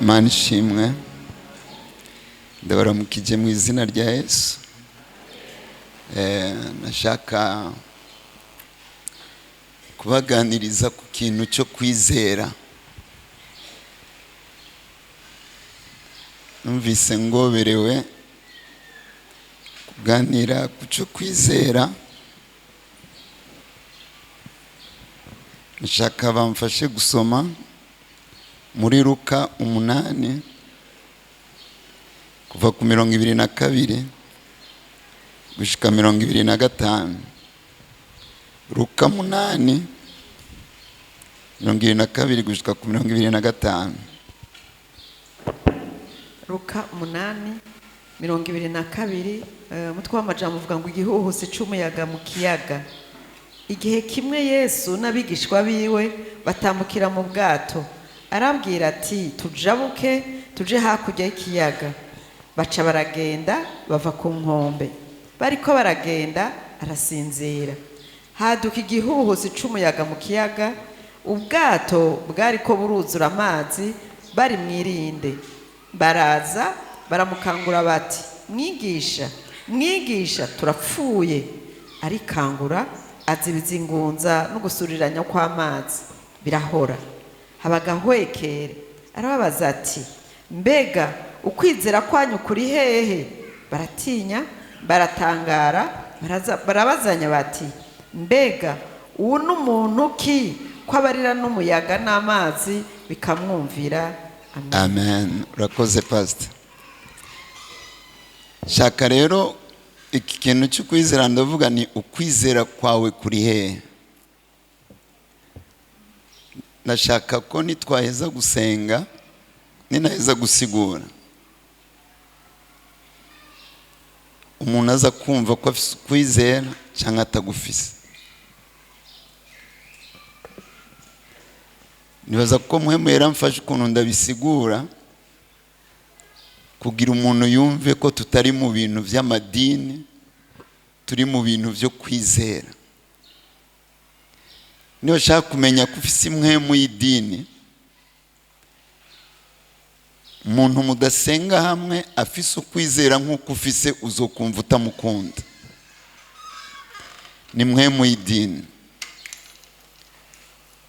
Imana ishimwe. Ndabaramukije mu izina rya Yesu. Nashaka kubaganiriza ku kintu cyo kwizera. Numvise ngoberewe kuganira ku cyo kwizera. Nashaka bamfashe gusoma muri Luka 8 kuva ku 22 gushika 25. Luka 8 22 gushika ku 25. Luka 8:22 mutwe w'amajambo uvuga ngo igihuhusi c'umuyaga mu kiyaga. Igihe kimwe Yesu n'abigishwa biwe batambukira mu bwato, arabwira ati tujabuke tuje hakurya y'ikiyaga. Baca baragenda bava ku nkombe. Bariko baragenda arasinzira. Haduka igihuhusi c'umuyaga mu kiyaga, ubwato bwariko buruzura amazi bari mwirinde. Baraza baramukangura bati mwigisha turapfuye. Arikangura azibiza ingunza no gusuriranya kw'amazi birahora. Habagahwekere arababaza ati mbega ukwizera kwanyu kuri hehe? Baratinya baratangara barabazanya bati mbega uwo n'umuntu ki kwabarira n'umuyaga n'amazi bikamwumvira. Amen. Urakoze pastor. Shaka rero iki kintu cyo kwizera ndavuga ni ukwizera kwawe kuri hehe. Nashaka ko nitwaheza gusenga ninaheza gusigura umuntu aza kumva ko afise kwizera cyangwa atagufise. Nibaza ko muhemu yaramfashe ukuntu ndabisigura kugira umuntu yumve ko tutari mu bintu by'amadini, turi mu bintu byo kwizera. Niba ushaka kumenya ko ufise imwemu y'idini, umuntu mudasenga hamwe afise ukwizera nk'uko ufise uzokumva utamukunda. Ni mwemu y'idini.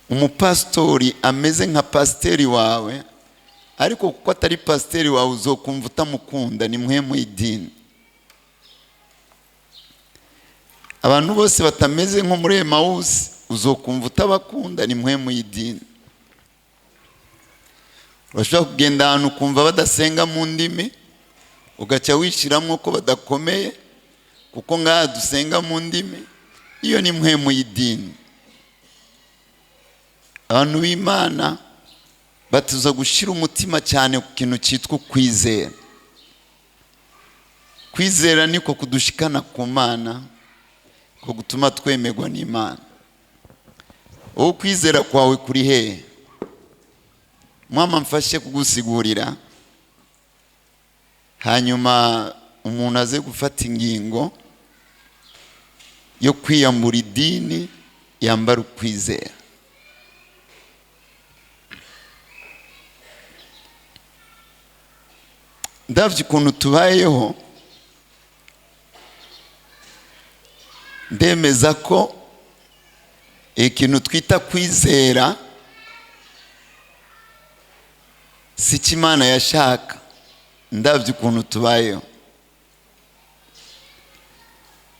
Umupastori ameze nka pasiteri wawe, ariko kuko atari pasiteri wawe uzokumva utamukunda. Ni mwemu y'idini. Abantu bose batameze nko muri Emawusi uzokumva utabakunda. Ni mwemu y'idini. Urashobora kugenda ahantu ukumva badasenga mu ndimi, ugaca wishiramwo ko badakomeye kuko ngaha dusenga mu ndimi. Iyo ni mwemu y'idini. Abantu b'Imana batuza gushira umutima cyane ku kintu cyitwa kwizera. Kwizera niko kudushikana ku Mana, ko gutuma twemerwa n'Imana. Wowe kwizera kwawe kuri hehe? Mwama mfashe kugusigurira, hanyuma umuntu aze gufata ingingo yo kwiyambura idini yambara ukwizera. Ndavye ukuntu tubayeho, ndemeza ko ikintu twita kwizera si Imana yashaka. Ndavye ukuntu tubayeho.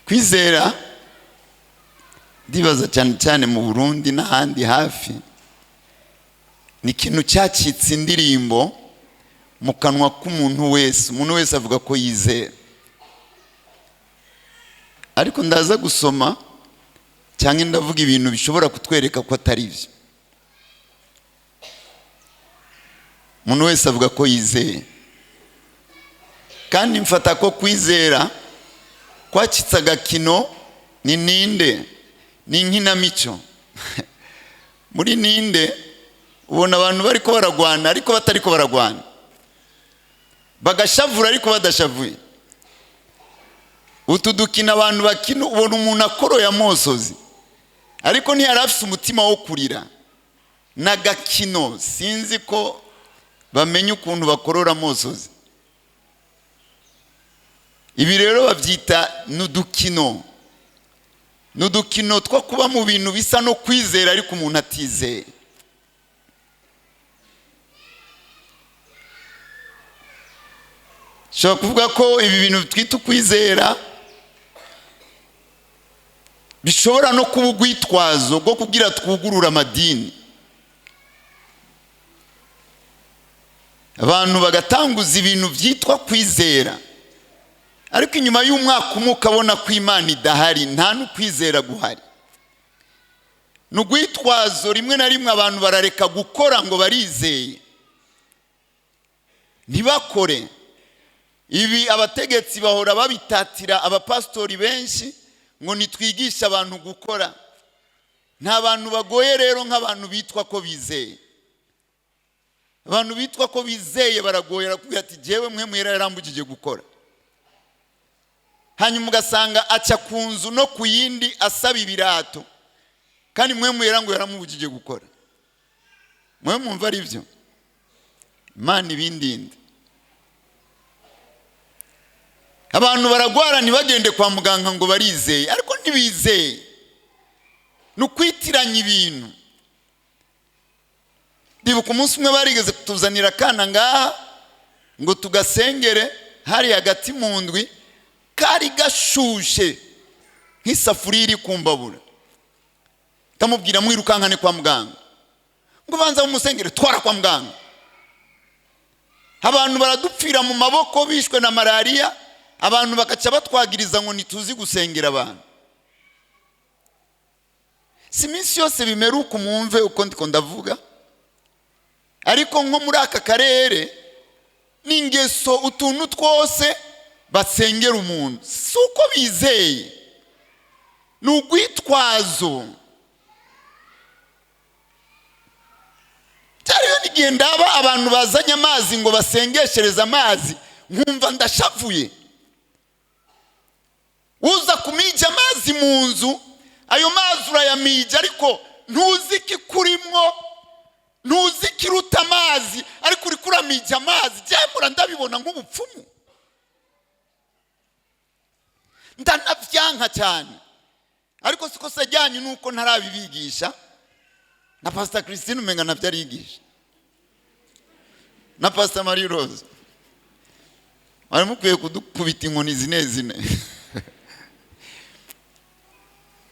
Kwizera ndibaza cyane cyane mu Burundi n'ahandi hafi ni ikintu cyacitse indirimbo mu kanwa k'umuntu wese. Umuntu wese avuga ko yizera, ariko ndaza gusoma cyangwa ndavuga ibintu bishobora kutwereka ko atari byo. Umuntu wese avuga ko yizeye, kandi mfata ko kwizera kwacitse agakino. Ni ninde? Ni inkinamico. Muri ninde ubona abantu bariko baragwana ariko batariko baragwana, bagashavura ariko badashavuye. Utudukina abantu bakino ubona umuntu akoroye amosozi ariko ntiyari afite umutima wo kurira. N'agakino sinzi ko bamenye ukuntu bakorora amosozi. Ibi rero babyita n'udukino two kuba mu bintu bisa no kwizera ariko umuntu atizeye. Shobora kuvuga ko ibi bintu twita kwizera bishobora no kuba urwitwazo rwo kugira twugurura amadini, abantu bagatanguza ibintu byitwa kwizera, ariko inyuma y'umwaka umwe ukabona ko Imana idahari, nta n'ukwizera guhari. N'urwitwazo rimwe na rimwe abantu barareka gukora ngo barizeye, ntibakore. Ibi abategetsi bahora babitatira abapastori benshi ngo nitwigisha abantu gukora. Nta bantu bagoye rero nk'abantu bitwa ko bizeye. Abantu bitwa ko bizeye baragoyera kugira ati jewe mwe mwera yarambugije gukora. Hanyuma ugasanga aca ku nzu no ku yindi asaba ibirato, kandi mwe mwera ngo yaramubugije gukora. Mwe mwumva ari byo? Imana ibindinde. Abantu baragwara ntibagende kwa muganga ngo barizeye, ariko ntibizeye. Nukwitiranya ibintu. Ndibuka umunsi umwe barigeze kutuzanira akana ngaha ngo tugasengere, hari hagati mu ndwi, kari gashushe nk'isafuriya iri kumbabura. Kamubwira mwirukankane kwa muganga, ngo banza mumusengere twara kwa muganga. Abantu baradupfira mu maboko bishwe na malaria, abantu bakaca batwagiriza ngo nituzi gusengera abantu. Si minsi yose bimeruka umwumve uko ndiko ndavuga, ariko nko muri aka karere n'ingeso utuntu twose basengera umuntu, si uko bizeye, ni urwitwazo. Cyariyo n'igihe ndaba abantu bazanye amazi ngo basengeshereze amazi, nkumva ndashavuye. Uza kumija amazi mu nzu, ayo mazi urayamija ariko ntuzi ikikurimwo, ntuzi ikiruta amazi, ariko uri kuramija amazi. Jemura ndabibona nk'ubupfumu, ndanavyanka cyane, ariko siko sajyanye nuko ntarabibigisha. Na Pastor Christine umenga navyarigisha, na Pastor Marie Rose baramukwiye kudukubita inkoni zine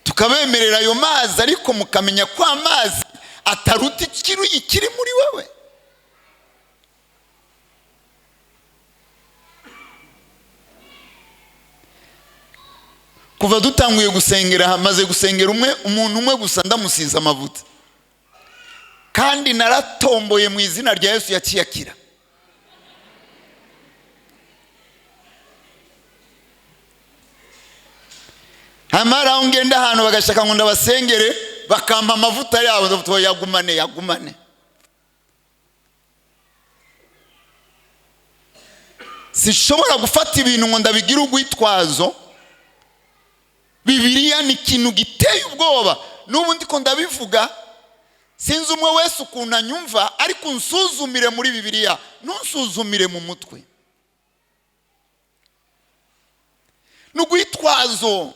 tukabemerera ayo mazi, ariko mukamenya ko amazi ataruta ikiri muri wewe. Kuva dutanguye gusengera, hamaze gusengera umuntu umwe gusa ndamusiza amavuta, kandi naratomboye mu izina rya Yesu yakiyakira. Hamara ungenda hano bagashaka ngo ndabasengere, bakampa amavuta yabo yagumane. Sishobora gufata ibintu ngo ndabigira urwitwazo. Bibiliya ni ikintu giteye ubwoba. N'ubu ndiko ndabivuga, sinzi umwe wese ukuntu anyumva, ariko unsuzumire muri Bibiliya, ntunsuzumire mu mutwe. N'urwitwazo.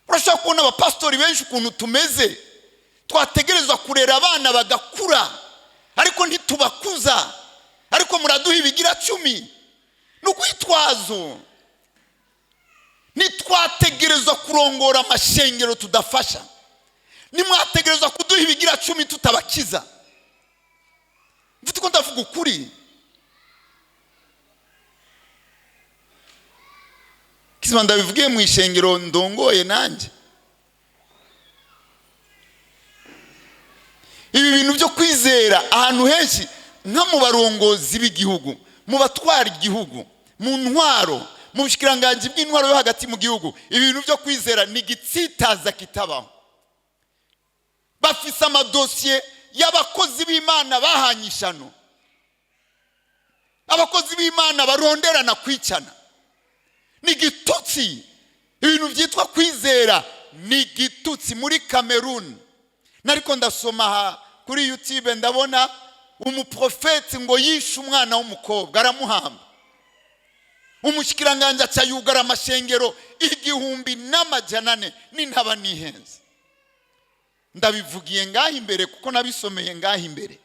Urashaka kubona abapastori benshi ukuntu tumeze, twategerezwa kurera abana bagakura, ariko ntitubakuza, ariko muraduha ibigira 10. N'urwitwazo. Nitwategerezwa kurongora amashengero tudafasha, nimwategerezwa kuduha ibigira 10 tutabakiza. Mfite ko ndavuga ukuri. Kizima ndabivugiye mu ishengero ndongoye nanjye. Ibi bintu byo kwizera ahantu henshi, nka mu barongozi b'igihugu, mu batwara igihugu, mu ntwaro, mu bushikiranganje bw'intwaro yo hagati mu gihugu, ibintu byo kwizera ni gitsitaza kitabaho. Bafise amadosiye y'abakozi b'Imana bahanyishano, abakozi b'Imana baronderana kwicana. Ni gitutsi. Ibintu byitwa kwizera ni gitutsi. Muri Cameroon nariko ndasoma kuri YouTube ndabona umuprofeti ngo yishe umwana w'umukobwa aramuhamba. Umushikiranganje acayugara amashengero 1,400 n'intaba nihenze. Ndabivugiye ngaho imbere kuko nabisomeye ngaho imbere.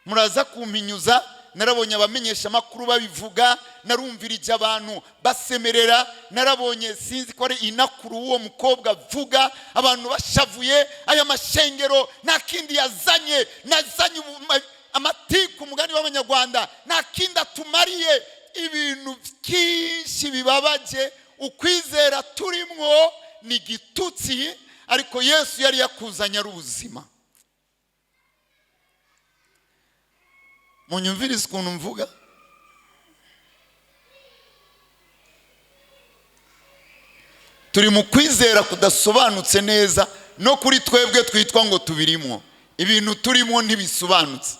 Muraza kumpinyuza, narabonye abamenyesha makuru babivuga, narumvirije abantu basemerera, narabonye sinzi ko ari inakuru uwo mukobwa avuga, abantu bashavuye. Aya mashengero nta kindi yazanye, nazanye amatiku umugani w'Abanyarwanda, nta kindi atumariye. Ibintu byinshi bibabaje, ukwizera turimwo ni gitutsi, ariko Yesu yari yakuzanye ari ubuzima. Munyumvirize ukuntu mvuga. Turi mu kwizera kudasobanutse neza, no kuri twebwe twitwa ngo tubirimo. Ibintu turimo ntibisobanutse.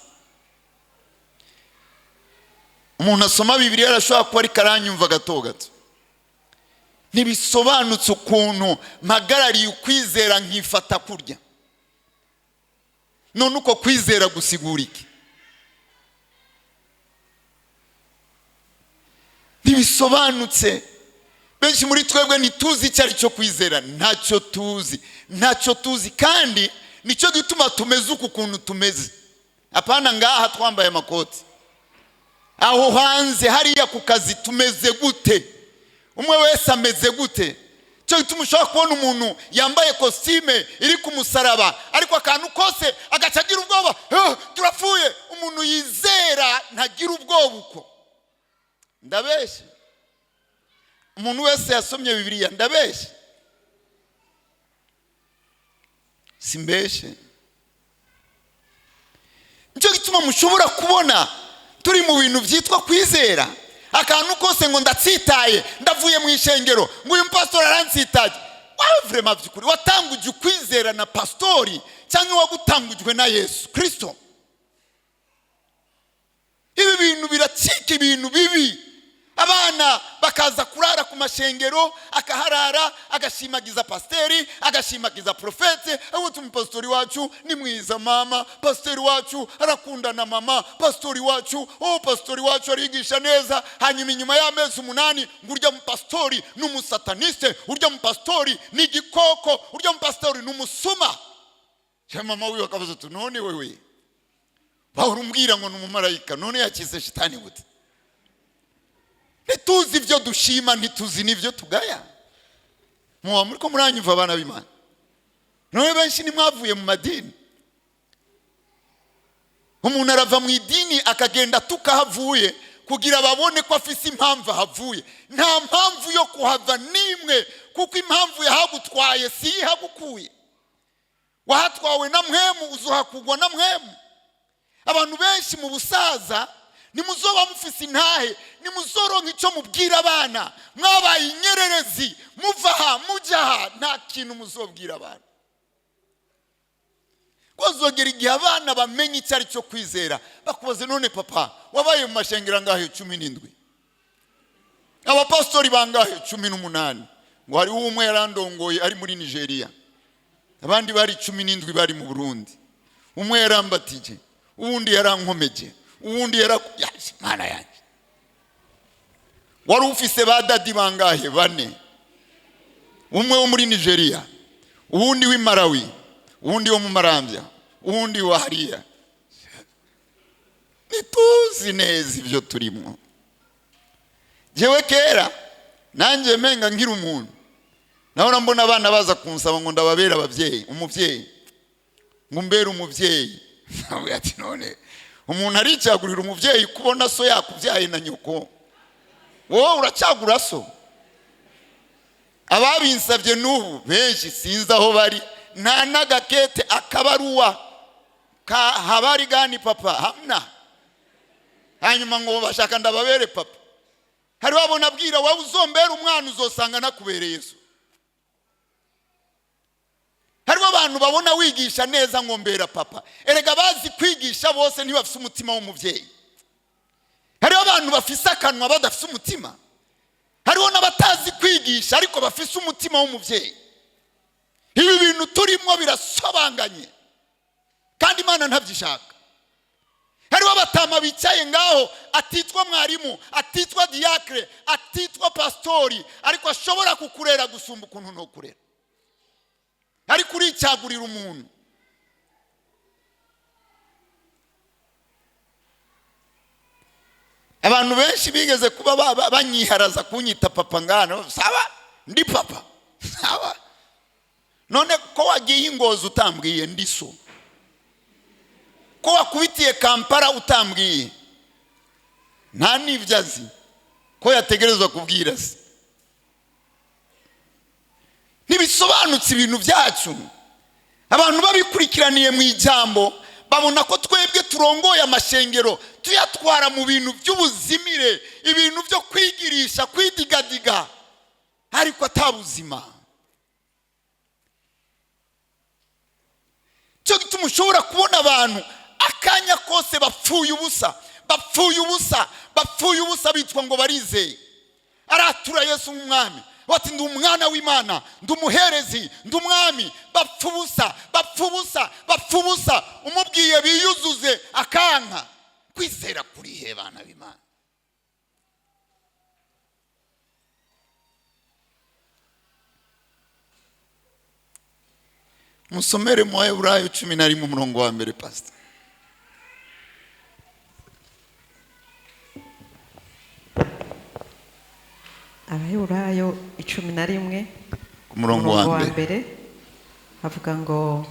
Umuntu asoma Bibiliya arashobora kuba ari karanyumva gato gato. Ntibisobanutse ukuntu mpagarariye ukwizera nkifata kurya. None uko kwizera gusigura iki? Ntibisobanutse. Benshi muri twebwe ntituzi icyo ari cyo kwizera. Ntacyo tuzi kandi nicyo gituma tumeze uku kuntu tumeze. Apana ngaha twambaye amakoti. Aho hanze hariya ku kazi tumeze gute? Umwe wese ameze gute? Cyo gituma ushobora kubona umuntu yambaye kositime iri ku musaraba, ariko akantu kose agacagira ubwoba, turapfuye. Umuntu yizera ntagira ubwoba uko. Ndabeshye. Umuntu wese yasomye Bibiliya ndabeshye. Simbeshye. Nicyo gituma mushobora kubona turi mu bintu byitwa kwizera. Akantu kose ngo ndatsitaye, ndavuye mu ishengero, ngo uyu pastor aransitaye. Wawe vraiment byukuri watanguje kwizera na pastori cyangwa wagutangujwe na Yesu Kristo? Ibi bintu biracika ibintu bibi. Abana bakaza kurara ku mashengero, akaharara agashimagiza pasteri, agashimagiza profete. Aho pastori wacu ni mwiza mama, pastori wacu arakundana mama, pastori wacu pastori wacu arigisha neza. Hanyuma inyuma y'amezi 8 ngurya mu pastori n'umusataniste, urya mu pastori ni gikoko, urya mu pastori n'umusuma. Mama wiwe akavuze ati none wewe bahurumbwira ngo n'umumarayika, none yakize shitani gute? Ntituzi ibyo dushima, ntituzi n'ibyo tugaya. Muba muri ko muranyumva abana b'Imana? None benshi nimwavuye mu madini. Umuntu arava mu idini akagenda tukahavuye kugira babone ko afise impamvu havuye. Nta mpamvu yo kuhava nimwe, kuko impamvu yahagutwaye si ihagukuye. Wahatwawe na mwemu, uzohakugwa na mwemu. Abantu benshi mu busaza nimuzoba mufise intahe, nimuzoronka icyo mubwira abana. Mwabaye inyererezi, muvaha mujaha, nta kintu muzobwira abana. Kozogera igihe abana bamenye icyo ari cyo kwizera, bakubaze none papa wabaye mu mashengero angahe? 17. Abapastori bangahe? 18. Ngo hari umwe yarandongoye ari muri Nigeria, abandi bari 17 bari mu Burundi. Umwe yarambatije, uwundi yarankomeje, uwundi Mana yanjye. Wari ufise ba dadi bangahe? 4. Umwe wo muri Nigeria, uwundi w'i Malawi, uwundi wo mu Marambya, uwundi wa hariya. Nituzi neza ibyo turimo. Jewe kera nanjye menga ngira umuntu, naho mbona abana baza kunsaba ngo ndababera abavyeyi, umuvyeyi, ngo mbere umuvyeyi. Nawe ati none umuntu aricagurira umuvyeyi kubona so yakuvyaye na nyoko, wowe uracagura so? Ababinsabye n'ubu benshi sinzi aho bari, nta nagakete akabaruwa ka habari gani papa hamna. Hanyuma ngo bashaka ndababere papa. Hari wabona abwira wowe uzombera umwana uzosanga nakubereye Yesu. Hari abantu babona wigisha neza ngo mbera papa, erega bazi kwigisha bose ntibafise umutima w'umuvyeyi. Hari abantu bafise akanwa badafise umutima. Hariho n'abatazi kwigisha ariko bafise umutima w'umuvyeyi. Ibi bintu turimo birasobanganye kandi Imana ntabyishaka. hariho abatama bicaye ngaho atitwa mwarimu, atitwa diakre, atitwa pastori, ariko ashobora kukurera gusumba ukuntu no kurera. Ariko uricyagurira umuntu. Abantu benshi bigeze kuba banyiharaza kunyita papa ngano, sawa ndi papa, sawa. None ko wagiye Ngozi utambwiye ndi so, ko wakubitiye Kampala utambwiye, nta nivyazi ko yategerezwa kubwira se. Nibisobanutse ibintu byacu. Abantu babikurikiraniye mu ijambo babona ko twebwe turongoye amashengero tuyatwara mu bintu by'ubuzimire, ibintu byo kwigirisha, kwidigadiga, ariko atabuzima. Cyo gituma ushobora kubona abantu akanya kose bapfuye ubusa bitwa ngo barizeye. Aratura Yesu umwami, bati ndi umwana w'Imana, ndi umuherezi, ndi umwami, bapfa ubusa. Umubwiye biyuzuze akanka. Kwizera kuri he bana b'Imana? Musomere mu Heburayo 11:1 pastor. Abaheburayo 11 ku murongo wa mbere havuga ngo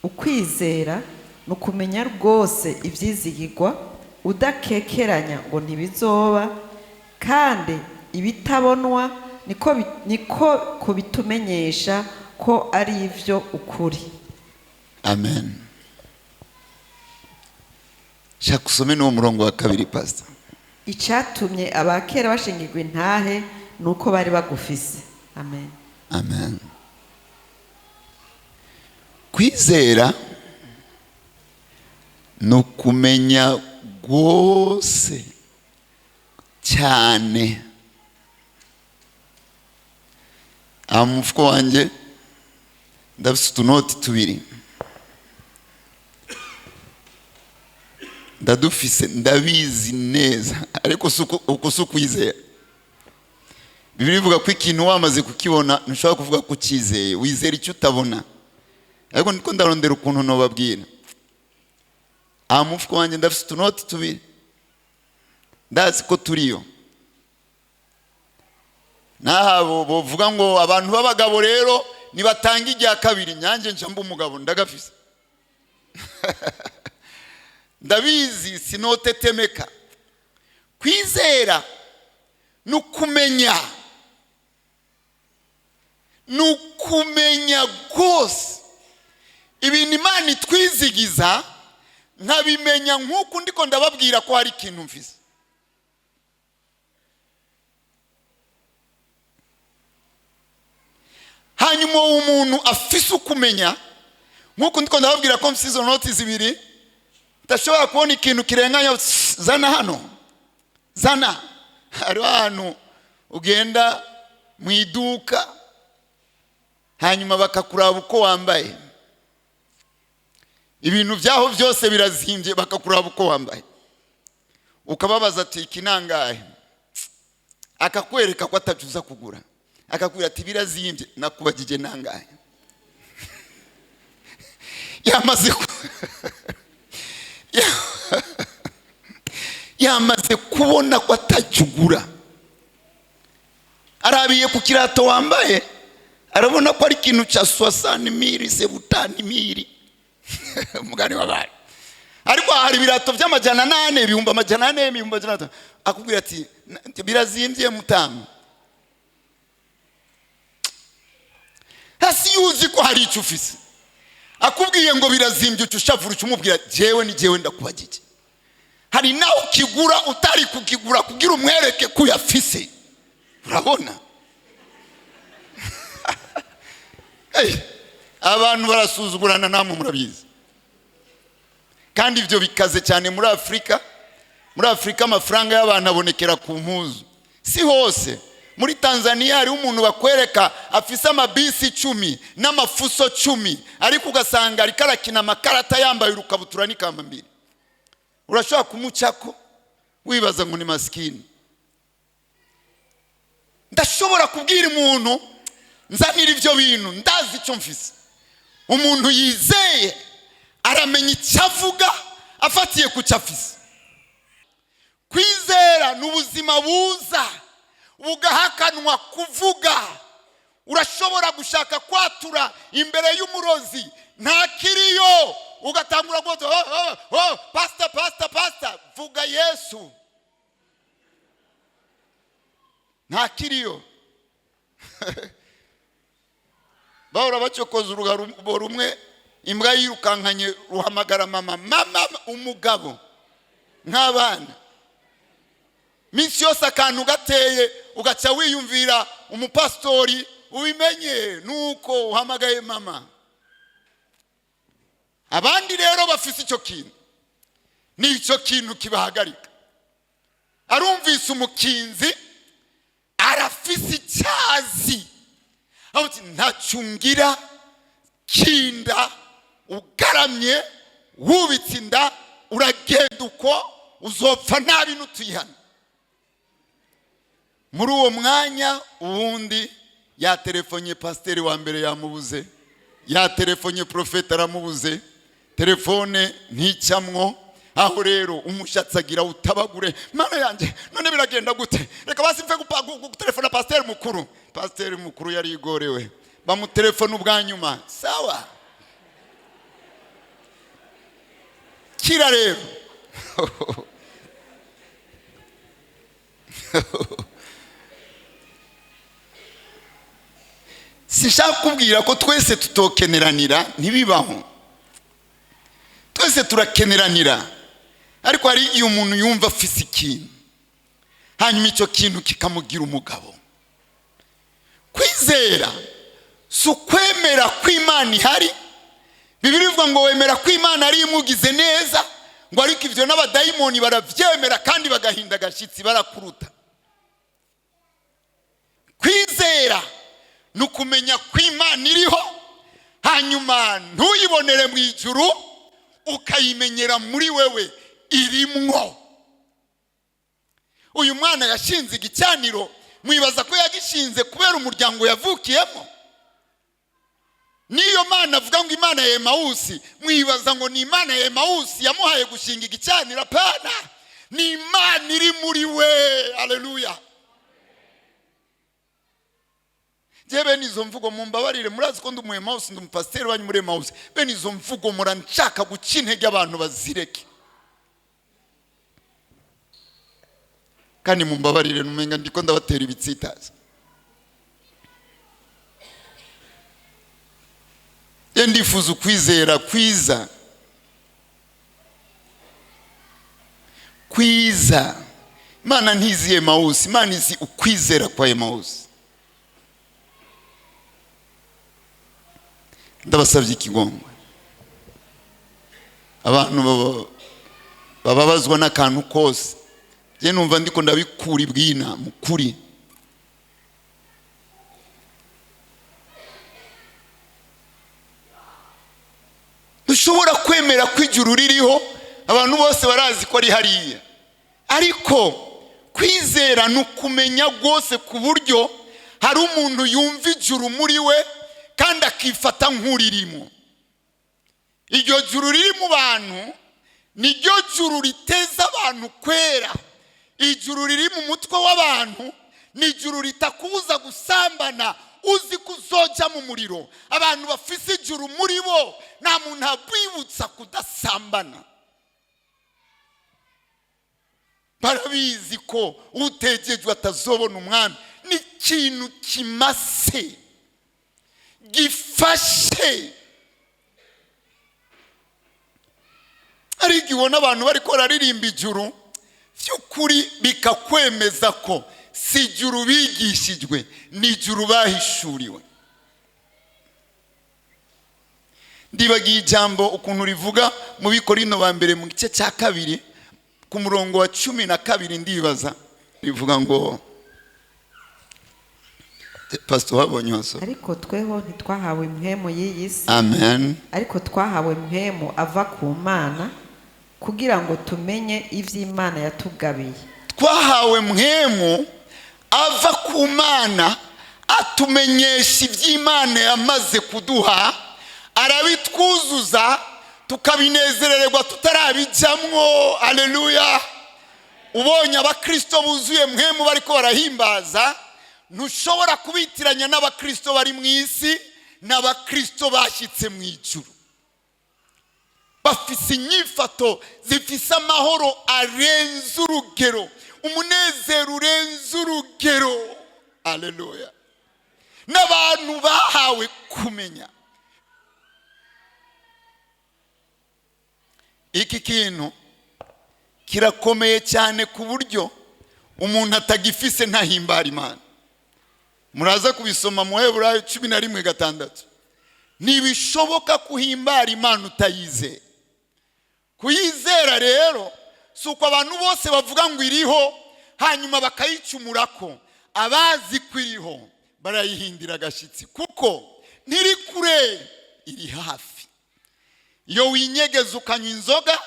ukwizera no kumenya rwose ivyizigirwa, udakekeranya ngo ntibizoba, kandi ibitabonwa niko kubitumenyesha ko ari ivyo ukuri. Amen. Shakusome no murongo wa 2 pastor. Icatumye abakera bashingirwa intahe nuko bari bagufise. Amen. Amen. Kwizera no kumenya rwose cyane. Amufuko wanje ndafise utunoti tubiri, ndadufise ndabizi neza, ariko uko sukwizera. Bibiri ivuga ko ikintu wamaze kukibona ntushobora kuvuga ko ukizeye, wizera icyo utabona. Ariko niko ndarondera ukuntu no babwira. Amufuko wanje ndafise utunoti tubiri, ndazi ko turiyo. Nahabo bovuga ngo abantu b'abagabo rero nibatanga ijya kabiri, nyanje njamba umugabo ndagafise. Ndabizi sinotetemeka. Kwizera nukumenya rwose ibintu Imana itwizigiza, nkabimenya nk'uko ndiko ndababwira ko hari ikintu mfise. Hanyuma umuntu afise ukumenya nk'uko ndiko ndababwira ko mfise izo noti zibiri, ndashobora kubona ikintu kirenganya, zana hano, zana. Hari ahantu ugenda mu iduka hanyuma bakakuraba uko wambaye, ibintu byaho byose birazimbye, bakakuraba uko wambaye, ukababaza ati iki nangahe, akakwereka ko atacuza kugura, akakubwira ati birazimbye, nakubagije nangahe. Yamaze kubona ko atacugura, arabiye ku kirato wambaye, arabona ko ari ikintu cya 60,000 70,000 umugani w'abari. Ariko hari ibirato by'amajana 8, ibihumbi amajana 4, ibihumbi amajana 5, akubwira ati birazimbye mutamu. Hasi yuzi ko hari icyo ufise, akubwiye ngo birazimbye, ucushavura umubwira jewe ni jewe ndakubagije. Hari naho ukigura utari kukigura kugira umwereke ko yafise. Urabona? Abantu barasuzugurana namwe murabizi. Kandi ibyo bikaze cyane muri Afrika. Muri Afrika amafaranga y'abantu abonekera ku mpuzu. Si hose. muri Tanzania hari umuntu bakwereka afise amabisi 10 n'amafuso 10 ariko ugasanga ari karakina amakarata yambaye urukabutura n'ikambambiri. Urashobora kumucako wibaza ngo ni maskini. Ndashobora kubwira umuntu nzanira ivyo bintu ndazi icyo mfise. Umuntu yizeye aramenya icyavuga afatiye ku cyafise. Kwizera n'ubuzima buza bugahakanwa kuvuga. Urashobora gushaka kwatura imbere y'umurozi ntakiriyo ugatangura gute pastor vuga Yesu ntakiriyo. Bahora bacokoza urugo rumwe imbwa yirukankanye ruhamagara mama umugabo nk'abana. Minsi yose akantu gateye ugaca wiyumvira umupastori ubimenye nuko uhamagaye mama. Abandi rero bafise icyo kintu n'icyo kintu kibahagarika. Arumvise umukinzi arafise icyazi aho ntacungira kinda ugaramye wubitse inda uragenda uko uzopfa nabi n'utuyihana. Muri uwo mwanya ubundi ya telefonye pasiteri wa mbere yamubuze, ya telefonye profeta aramubuze, telefone nticamwo. Aho rero umushatsi agira utabagure mana yanje none biragenda gute reka basi mfe gutelefona pasiteri mukuru. Pasiteri mukuru yari igorewe bamutelefona ubwanyuma sawa kira rero. Sishaka kubwira ko twese tutokeneranira ntibibaho. Twese turakeneranira ariko hari iyo umuntu yumva afise ikintu hanyuma icyo kintu kikamugira umugabo. Kwizera si ukwemera ko Imana ihari. Bibiliya ivuga ngo wemera ko Imana ari imugize neza ngo ariko ivyo n'abadayimoni baravyemera kandi bagahinda gashitsi barakuruta. Kwizera nukumenya ko Imana iriho hanyuma ntuyibonere mu ijuru ukayimenyera muri wewe irimwo. Uyu mwana yashinze igicaniro mwibaza ko yagishinze kubera umuryango yavukiyemo? Niyo Mana avuga ngo Imana ya Emausi mwibaza ngo ni Imana ya Emausi yamuhaye gushinga igicaniro? Pana, ni Imana iri muri we. Haleluya. Bene izo mvugo mumbabarire murazi ko ndi mu Emausi ndi umupasiteri wanyu muri Emausi. Bene izo mvugo muranshaka guca intege abantu bazireke. Kandi mumbabarire numenga ndiko ndabatera ibitsitaza. Ndifuza ukwizera kwiza. Kwiza. Imana ntizi Emausi, Imana izi ukwizera kwa Emausi. Ndabasabye ikigongwe. Abantu bababazwa n'akantu kose. Je numva ndiko ndabikura ibwina mukuri. Dushobora kwemera ko ijuru ririho, abantu bose barazi ko ari hariya. Ariko kwizera nukumenya gose ku buryo hari umuntu yumva ijuru muri we kandi akifata nk'uririmo. Iryo juru riri mu bantu niryo juru riteza abantu kwera. Ijuru riri mu mutwe w'abantu ni ijuru ritakubuza gusambana uzi kuzoja mu muriro. Abantu bafise ijuru muri bo nta muntu abibutsa kudasambana. Barabizi ko utegejwe atazobona umwami. Ni ikintu kimase gifashe. Ari gibona abantu bari ko raririmba ijuru by'ukuri bikakwemeza ko si ijuru bigishijwe ni ijuru bahishuriwe. Ndibagiye ijambo ukuntu rivuga mu Bikorino ba mbere mu gice cya 2 ku murongo wa 12 ndibaza rivuga ngo Pastor Habonyoso. ariko tweho ntitwahawe impwemu y'iyi si, Amen. ariko twahawe impwemu ava ku Mana kugira ngo tumenye ivy'Imana yatugabiye. Twahawe mpwemu ava ku Mana atumenyesha iby'Imana yamaze kuduha, arabitwuzuza tukabinezererwa tutarabijamwo. Haleluya. Ubonye abakristo buzuye mpwemu bariko barahimbaza, ntushobora kubitiranya n'abakristo bari mu isi n'abakristo bashyitse mu ijuru. Bafise inyifato zifise amahoro arenze urugero, umunezero urenze urugero. Haleluya. N'abantu bahawe kumenya iki kintu kirakomeye cyane ku buryo umuntu atagifise ntahimbara Imana. Muraza kubisoma mu Heburayo 11:6. Ntibishoboka kuhimbara Imana utayizera. Kuyizera rero si uko abantu bose bavuga ngo iriho hanyuma bakayicumurako. Abazi kwiriho barayihindira agashitsi kuko ntiri kure, iri hafi. Iyo winyegeza ukanywa inzoga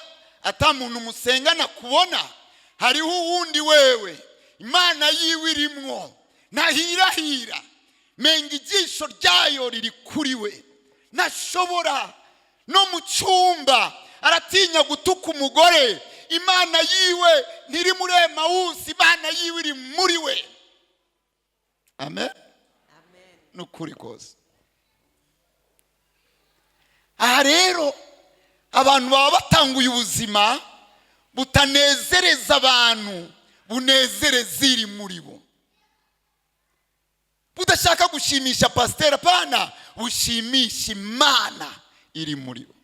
ata muntu musengana kubona, hariho uwundi wewe Imana yiwe irimwo nahirahira, menga ijisho ryayo riri kuri we. Nashobora no mu cyumba aratinya gutuka umugore, Imana yiwe ntiri muri Emawusi, Imana yiwe iri muri we. Amen. Amen. Nukuri kose. Aha rero abantu baba batanguye ubuzima butanezereza abantu, bunezereza iri muri bo. Budashaka gushimisha pasteur, apana, bushimisha Imana iri muri bo.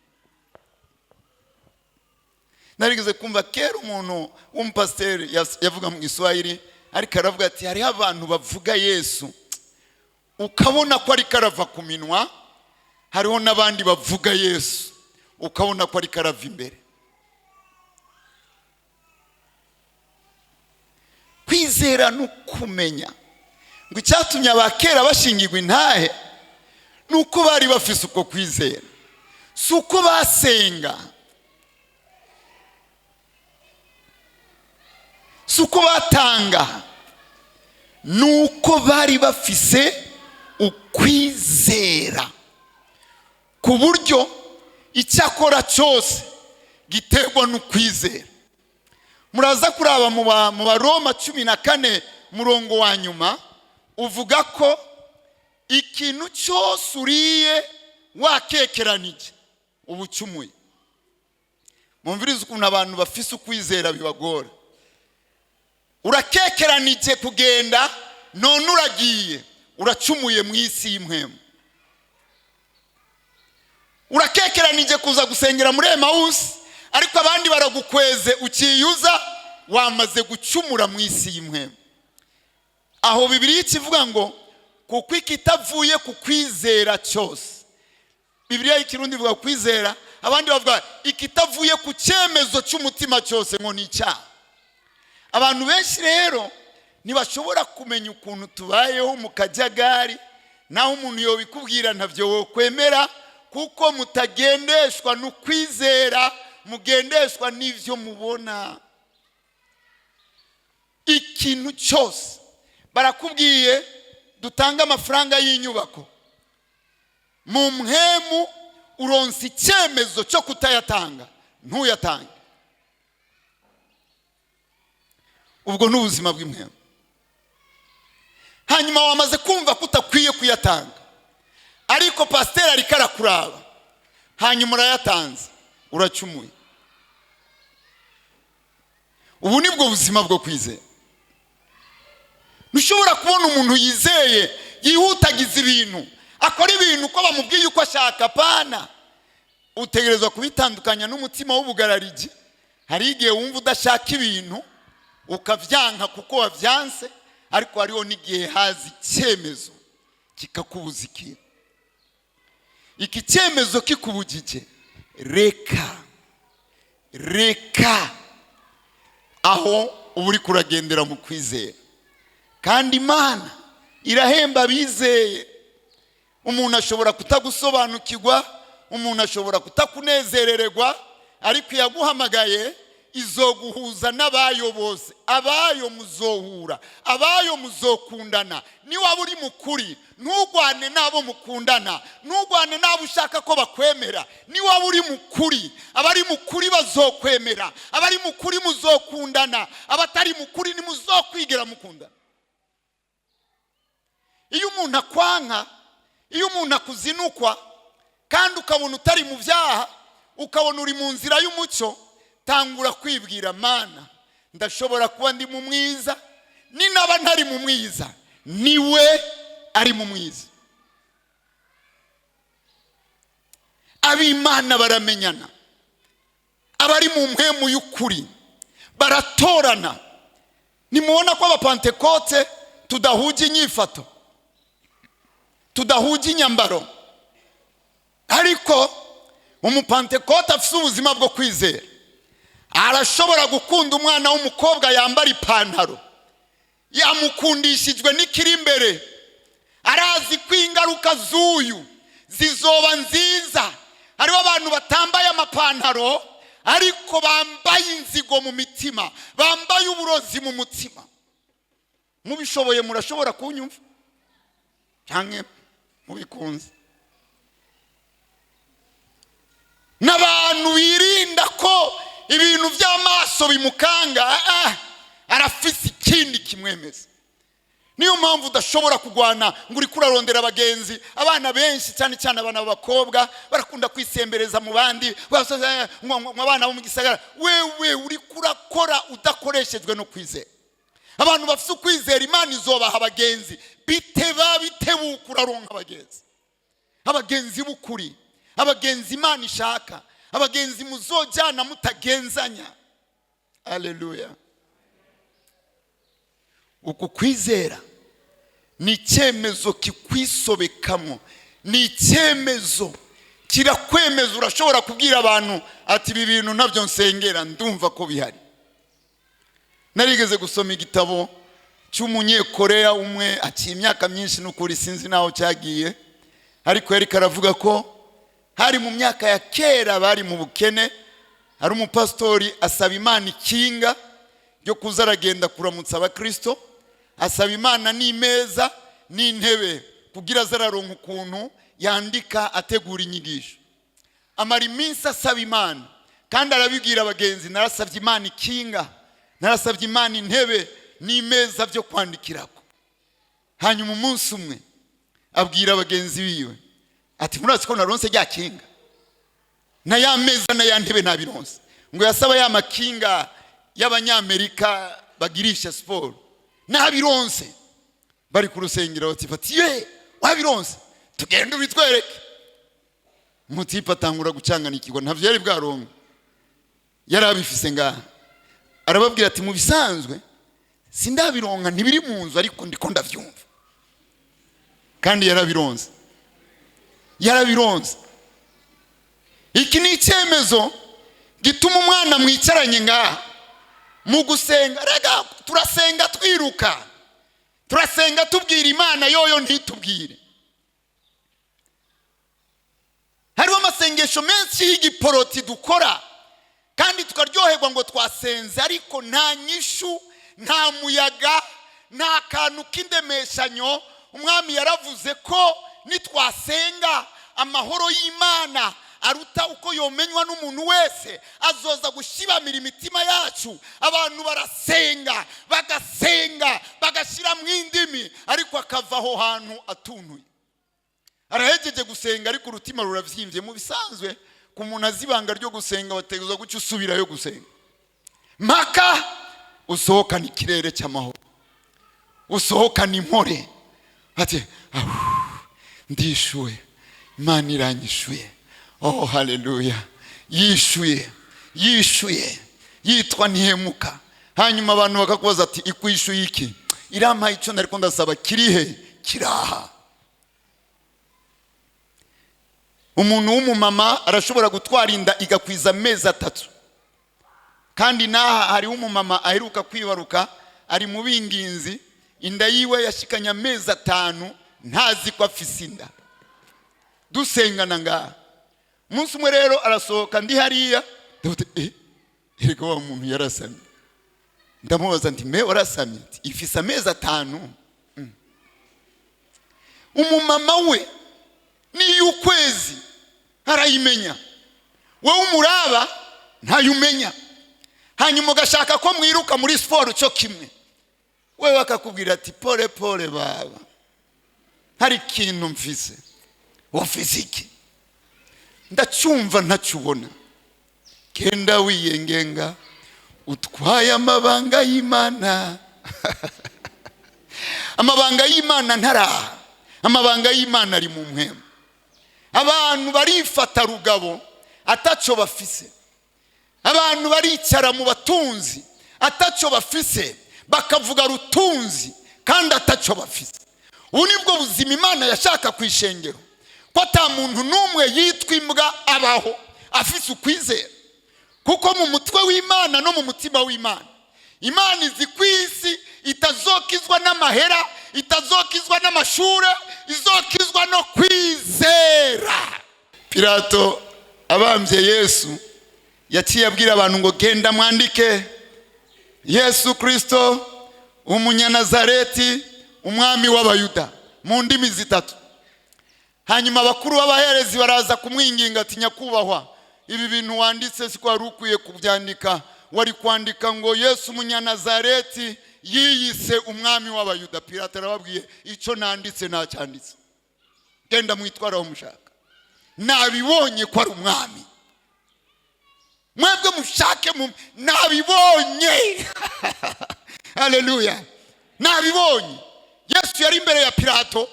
Narigeze kumva kera umuntu w'umupasteur yavuga mu Giswahili, ariko aravuga ati hariho abantu bavuga Yesu ukabona ko ari karava ku minwa, hariho n'abandi bavuga Yesu ukabona ko ari karava imbere. Kwizera n'ukumenya ngo icyatumye abakera bashingirwa intahe nuko bari bafise uko kwizera, si uko basenga, si uko batanga, nuko bari bafise ukwizera ku buryo icyakora cyose giterwa n'ukwizera. Muraza kuraba mu Baroma 14 murongo wa nyuma uvuga ko ikintu cyose uriye wakekeranije ubucumuye. Mumvirize ukuntu abantu bafise ukwizera bibagora. Urakekeranije kugenda, none uragiye uracumuye mu isi y'impwemu. Urakekeranije kuza gusengera muri Emawusi, ariko abandi baragukweze ukiyuza, wamaze gucumura mu isi y'impwemu. Aho Bibiliya ikivuga ngo kuko ikitavuye ku kwizera cyose. Bibiliya y'ikirundi ivuga kwizera, abandi bavuga ikitavuye ku cyemezo cy'umutima cyose ngo ni icyaha. Abantu benshi rero ntibashobora kumenya ukuntu tubayeho mu kajagari, naho umuntu yobikubwira ntavyo wokwemera, kuko mutagendeshwa n'ukwizera, mugendeshwa n'ivyo mubona. Ikintu cyose barakubwiye dutanga amafaranga y'inyubako, mu mpwemu uronse icyemezo cyo kutayatanga, ntuyatange. Ubwo n'ubuzima bw'impwemu. Hanyuma wamaze kumva kutakwiye kuyatanga, ariko pasteur ariko arakuraba, hanyuma urayatanze, uracumuye. Ubu nibwo buzima bwo kwizera. Ntushobora kubona umuntu yizeye yihutagiza ibintu, akora ibintu uko bamubwiye uko ashaka, pana. Utegerezwa kubitandukanya n'umutima w'ubugarariji. Hari igihe wumva udashaka ibintu ukavyanka kuko wavyanse, ariko hariho n'igihe hazi icyemezo kikakubuza ikintu. Iki cyemezo kikubujije, reka aho uba uri kuragendera mu kwizera. Kandi Imana irahemba bizeye. Umuntu ashobora kutagusobanukirwa, umuntu ashobora kutakunezerererwa, ariko yaguhamagaye izoguhuza n'abayo bose. Abayo muzohura, abayo muzokundana. Ni waba uri mukuri, ntugwane nabo mukundana, ntugwane nabo ushaka ko bakwemera. Ni waba uri mukuri, abari mukuri bazokwemera, abari mukuri muzokundana, abatari mukuri ntimuzokwigera mukundana. Iyo umuntu akwanka, iyo umuntu akuzinukwa kandi ukabona utari mu byaha, ukabona uri mu nzira y'umucyo, tangura kwibwira, Mana, ndashobora kuba ndi mu mwiza, ni naba ntari mu mwiza, niwe ari mu mwiza. Ab'Imana baramenyana, abari mu mpemu y'ukuri baratorana. Nimubona ko abapantekote tudahuje inyifato, tudahuje inyambaro, ariko umupantekote afite ubuzima bwo kwizera. Arashobora gukunda umwana w'umukobwa yambara ipantaro, yamukundishijwe n'ikiri imbere, arazi ko ingaruka z'uyu zizoba nziza. Hariho abantu batambaye amapantaro ariko bambaye inzigo mu mitima, bambaye uburozi mu mutima. Mubishoboye murashobora kunyumva cyangwa mubikunze. N'abantu birinda ko ibintu by'amaso bimukanga, arafise ikindi kimwemeza. Niyo mpamvu udashobora kugwana ngo uri kurarondera abagenzi. Abana benshi cyane cyane abana b'abakobwa barakunda kwisembereza mu bandi, abana bo mu gisagara. Wewe uri kurakora udakoreshejwe no kwizera. Abantu bafite ukwizera, Imana izobaha abagenzi. Bitebuka uraronka abagenzi, abagenzi b'ukuri, abagenzi Imana ishaka, abagenzi muzojyana mutagenzanya. Haleluya. Uku kwizera ni icyemezo kikwisobekamo, ni icyemezo kirakwemeza. Urashobora kubwira abantu ati ibi bintu nabyo nsengera, ndumva ko bihari. Narigeze gusoma igitabo cy'umunyekoreya umwe, aciye imyaka myinshi n'ukuri sinzi naho cyagiye, ariko yari karavuga ko hari mu myaka ya kera bari mu bukene. Hari umupastori asaba Imana ikinga ryo kuzaragenda kuramutsa abakristo, asaba Imana n'imeza n'intebe kugira azararonka ukuntu yandika ategura inyigisho. Amara iminsi asaba Imana kandi arabibwira abagenzi, narasabye Imana ikinga, narasabye Imana intebe n'imeza byo kwandikirako. Hanyuma umunsi umwe abwira abagenzi biwe ati, murazi ko naronse rya kinga na ya meza na ya ntebe nabironse. Ngo yasaba ya makinga y'abanyamerika bagirisha siporo, nabironse. Bari ku rusengero bati, fatiye wabironse, tugenda ubitwereke. Umutipe atangura gucanganikirwa, ntavyo yari bwaronka, yari abifise ngaha. Arababwira ati, mu bisanzwe sindabironka, ntibiri mu nzu, ariko ndiko ndavyumva. Kandi yarabironse, yarabironse. Iki ni icyemezo gituma umwana mwicaranye ngaha mu gusenga. Rega turasenga twiruka, turasenga tubwira Imana, yoyo ntitubwire. Hariho amasengesho menshi y'igiporoti dukora kandi tukaryoherwa ngo twasenze, ariko nta nyishu, nta muyaga, nta kantu k'indemeshanyo. Umwami yaravuze ko nitwasenga amahoro y'Imana aruta uko yomenywa n'umuntu wese, azoza gushibamira imitima yacu. Abantu barasenga, bagasenga, bagashira mu indimi, ariko akava aho hantu atuntuye. Arahejeje gusenga ariko urutima ruravyimbye. Mu bisanzwe ku muntu azibanga ryo gusenga wateguza guca usubirayo gusenga, mpaka usohokana ikirere cy'amahoro, usohokana impore. Ati ndishuye, Imana iranyishuye. Oh haleluya. Yishuye, yishuye, yitwa ntihemuka. Hanyuma abantu bakakubaza ati, ikwishuye iki? Irampaye icyo nariko ndasaba, kirihe? Kiraha. Umuntu w'umumama arashobora gutwara inda igakwiza amezi 3. Kandi naha hari umumama aheruka kwibaruka, ari mu binginzi, inda yiwe yashikanye amezi 5 ntazi ko afise inda. Dusengana ngaha umunsi umwe rero arasohoka ndi hariya ndavuga erega wa muntu yarasamye. Ndamubaza nti me warasamye? Ifise amezi 5. Umumama we ni ukwezi arayimenya, wewe umuraba ntayumenya. Hanyuma ugashaka ko mwiruka muri sport cyo kimwe, wewe akakubwira ati pole pole baba, hari ikintu mfise. Ufise iki? Ndacyumva ntacubona. Kenda wiyengenga utwaye amabanga y'Imana. Amabanga y'Imana ntaraha, amabanga y'Imana ari mu mpemu. Abantu barifata rugabo ataco bafise, abantu baricara mu batunzi ataco bafise, bakavuga rutunzi kandi ataco bafise. Ubu nibwo buzima Imana yashaka kwishengero, ko ata muntu numwe yitwa imbwa abaho afise ukwizera. Kuko mu mutwe w'Imana no mu mutima w'Imana, Imana izi kwisi itazokizwa n'amahera, itazokizwa n'amashure, izokizwa no kwizera. Pilato abambye Yesu yaciye abwira abantu ngo genda mwandike Yesu Kristo umunyanazareti, umwami w'Abayuda, mu ndimi 3. Hanyuma abakuru b'abaherezi baraza kumwinginga ati nyakubahwa, ibi bintu wanditse siko wari ukwiye kubyandika, wari kwandika ngo Yesu umunyanazareti yiyise umwami w'Abayuda. Pilato arababwiye ico nanditse nacyanditse, genda mwitwaraho mushaka, nabibonye ko ari umwami, mwebwe mushake nabibonye. Haleluya, nabibonye. Yesu yari imbere ya Pilato.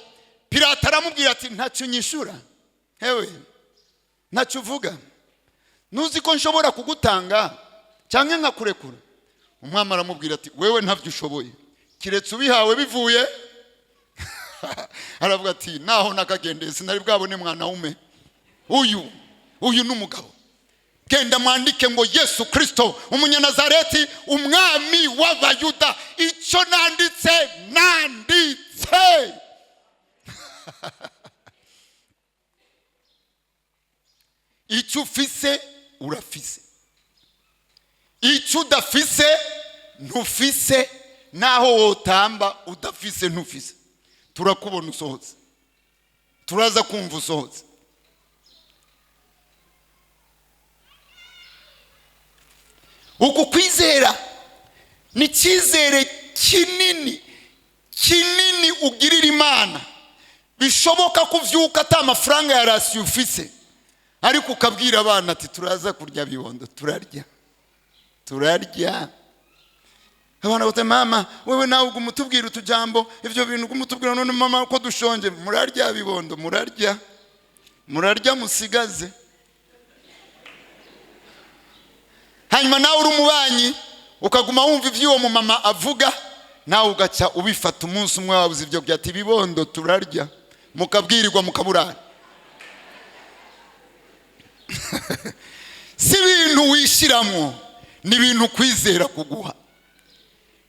Pilato aramubwira ati ntacyo nyishura, hewe ntacyo uvuga, nuzi ko nshobora kugutanga cyangwa nkakurekura? Umwami aramubwira ati wewe ntavyo ushoboye, kiretse ubihawe bivuye. Aravuga ati naho nakagendeye sinari bwabone mwana wume, uyu n'umugabo. Genda mwandike ngo Yesu Kristo umunyanazareti, umwami w'Abayuda. Ico nanditse nanditse. Ico ufise urafise, ico udafise ntufise, naho wotamba udafise ntufise. Turakubona usohotse, turaza kumva usohotse. Uku kwizera ni cyizere kinini kinini ugirira Imana. Bishoboka kuvyuka ata amafaranga ya rasiyo ufise, ariko ukabwira abana ati turaza kurya bibondo, turarya. Abana bote mama wewe nawe ugumutubwira utujambo, ivyo bintu ugumutubwira none mama ko dushonje, murarya bibondo, murarya musigaze. Hanyuma nawe uri umubanyi ukaguma wumva ivyo mu mama avuga, nawe ugaca ubifata umunsi umwe wabuze ivyo byati bibondo turarya, mukabwirirwa mukaburana. Si ibintu wishiramwo, ni ibintu kwizera kuguha.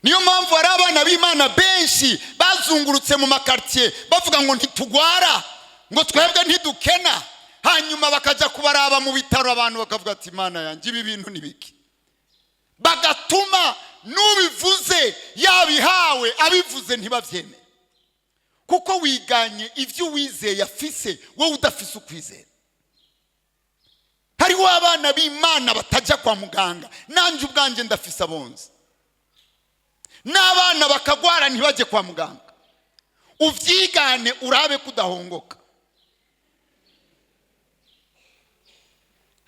Niyo mpamvu hari abana b'Imana benshi bazungurutse mu makartier bavuga ngo ntitugwara, ngo twebwe ntidukena. Hanyuma bakaja kubaraba mu bitaro, abantu bakavuga ati Imana yanjye ibi bintu nibiki, bagatuma nubivuze yabihawe abivuze ntibavyeme, kuko wiganye ivyo wizeye afise, wowe udafise ukwizera. Hariho abana b'Imana bataja kwa muganga, nanje ubwanje ndafise abonzi. N'abana bakagwara ntibaje kwa muganga, uvyigane urabe kudahongoka.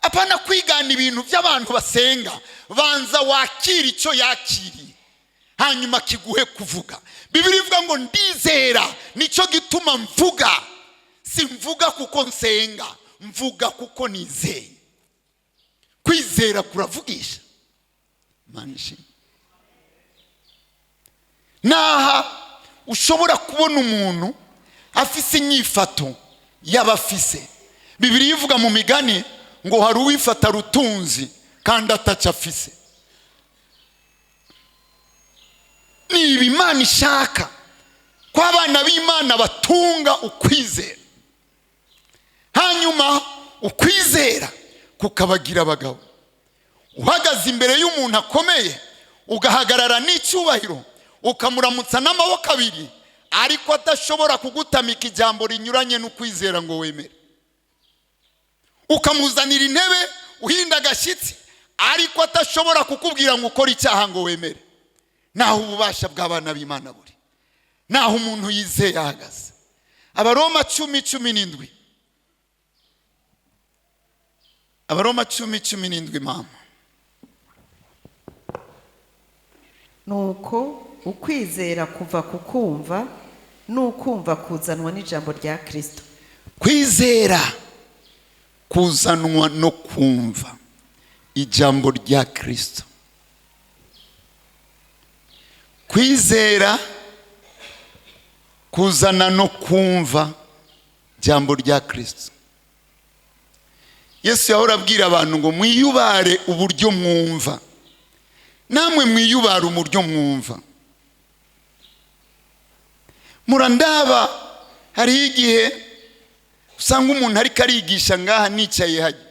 Apana kwigana ibintu by'abantu basenga, banza wakira icyo yakiriye, hanyuma kiguhe kuvuga. Bibiri ivuga ngo ndizera, nico gituma mvuga. Simvuga kuko nsenga, mvuga kuko nizeye. Kwizera kuravugisha. Manishi. Naha ushobora kubona umuntu afise inyifato y'abafise. Bibiri ivuga mu migani ngo hari uwifata rutunzi kandi ataca afise. Niba Imana ishaka ko abana b'Imana batunga ukwizera, hanyuma ukwizera kukabagira abagabo. Uhagaze imbere y'umuntu akomeye, ugahagarara n'icyubahiro, ukamuramutsa n'amaboko abiri, ariko adashobora kugutamika ijambo rinyuranye n'ukwizera ngo wemere. Ukamuzanira intebe uhinda agashyitsi, ariko atashobora kukubwira ngo ukore icyaha ngo wemere. Naho ububasha bw'abana b'Imana buri, naho umuntu yizeye ahagaze. Abaroma 10:17, Abaroma 10:17 mama. Nuko ukwizera kuva ku kumva, n'ukumva kuzanwa n'ijambo rya Kristo. Kwizera kuzanwa no kumva ijambo rya Kristo. Kwizera kuzana no kumva ijambo rya Kristo. Yesu yahora abwira abantu ngo mwiyubare uburyo mwumva, namwe mwiyubare uburyo mwumva. Murandaba hari igihe usanga umuntu ariko arigisha ngaha nicaye hajya,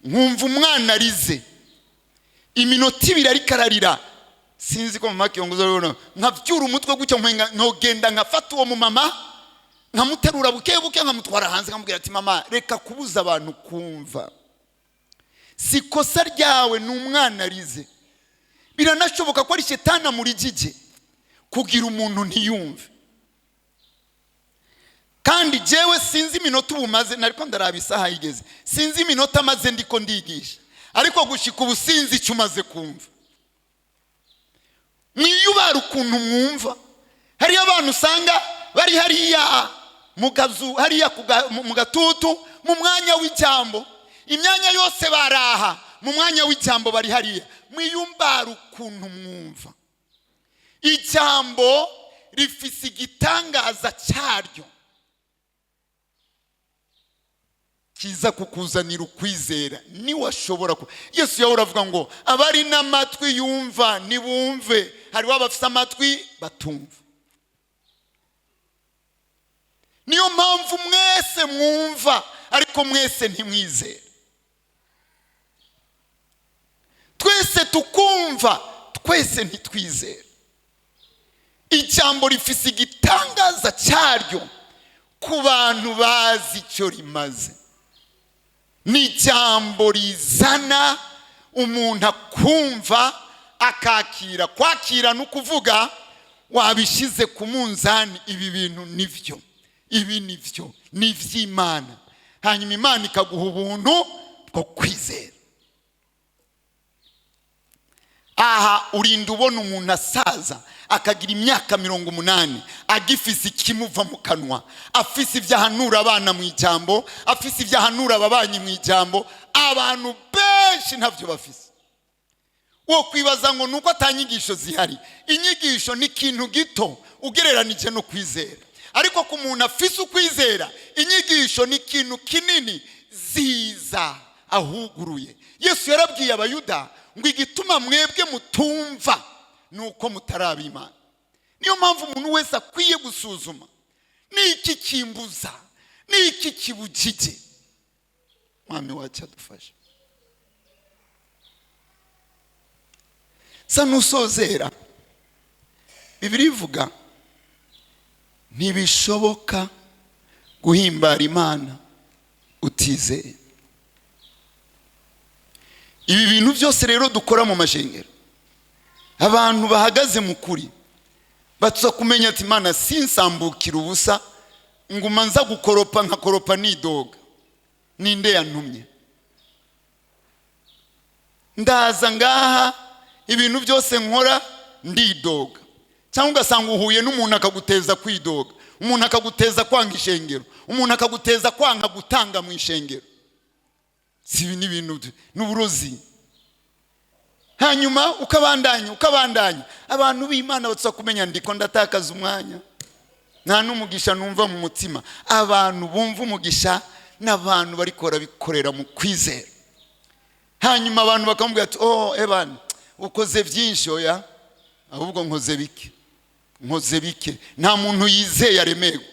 nkumva umwana arize iminota 2 ariko ararira, sinzi ko mama kiyongoza, nkavyura umutwe gutyo nkogenda nkafata uwo mu mama nkamuterura buke buke nkamutwara hanze nkamubwira ati mama reka kubuza abantu kumva, sikosa ryawe n'umwana arize. Biranashoboka ko ari shetani amurijije kugira umuntu ntiyumve. Kandi jewe sinzi iminota ubumaze, nariko ndaraba isaha yigeze, sinzi iminota maze ndiko ndigisha, ariko gushika ubu sinzi icyo umaze kumva. Mwiyubara ukuntu mwumva. Hari abantu usanga bari hariya mu gazu, hariya mu gatutu, mu mwanya w'ijambo, imyanya yose baraha, mu mwanya w'ijambo bari hariya. Mwiyumbara ukuntu mwumva. Ijambo rifise igitangaza cyaryo kiza kukuzanira ukwizera. Ni washobora Yesu yahora avuga ngo abari n'amatwi yumva nibumve, hari wabafise amatwi batumva. Niyo mpamvu mwese mwumva ariko mwese ntimwizera. Twese tukumva, twese ntitwizera. Ijambo rifise igitangaza cyaryo ku bantu bazi icyo rimaze. Ni ijambo rizana umuntu akumva akakira. Kwakira no kuvuga wabishize ku munzani, ibi bintu nivyo, ibi nivyo, ni ivy'Imana, hanyuma Imana ikaguha ubuntu bwo kwizera. Aha urinda ubona umuntu asaza akagira imyaka 80 agifise ikimuva mu kanwa, afise ibyahanura abana mu ijambo, afise ibyahanura ababanyi mu ijambo. Abantu benshi ntavyo bafise. Wo kwibaza ngo nuko atanyigisho zihari. Inyigisho ni ikintu gito ugereranije no kwizera, ariko ku muntu afise ukwizera, inyigisho ni ikintu kinini ziza ahuguruye. Yesu yarabwiye abayuda ngo igituma mwebwe mutumva nuko mutaraba Imana. Niyo mpamvu umuntu wese akwiye gusuzuma, niki kimbuza, niki kibujije. Mwami wacu adufashe. Sanusozera Bibiliya ivuga ntibishoboka guhimbara Imana utizeye. Ibi bintu byose rero dukora mu mashengero, abantu bahagaze mu kuri batsa kumenya ati Imana sinsambukira ubusa ngo manza gukoropa nkakoropa nidoga. Ninde yantumye? Ndaza ngaha ibintu byose nkora ndidoga. Cyangwa ugasanga uhuye n'umuntu akaguteza kwidoga, umuntu akaguteza kwanga ishengero, umuntu akaguteza kwanga gutanga mu ishengero. Sibi ni ibintu n'uburozi. Hanyuma ukabandanya abantu b'Imana batsa kumenya ndiko ndatakaza umwanya, nta n'umugisha numva mu mutima. Abantu bumva umugisha n'abantu barikora bikorera mu kwizera. Hanyuma abantu bakamubwira ati oh Evan ukoze byinshi, oya ahubwo nkoze bike. nkoze bike. Nta muntu yizeye aremerwa.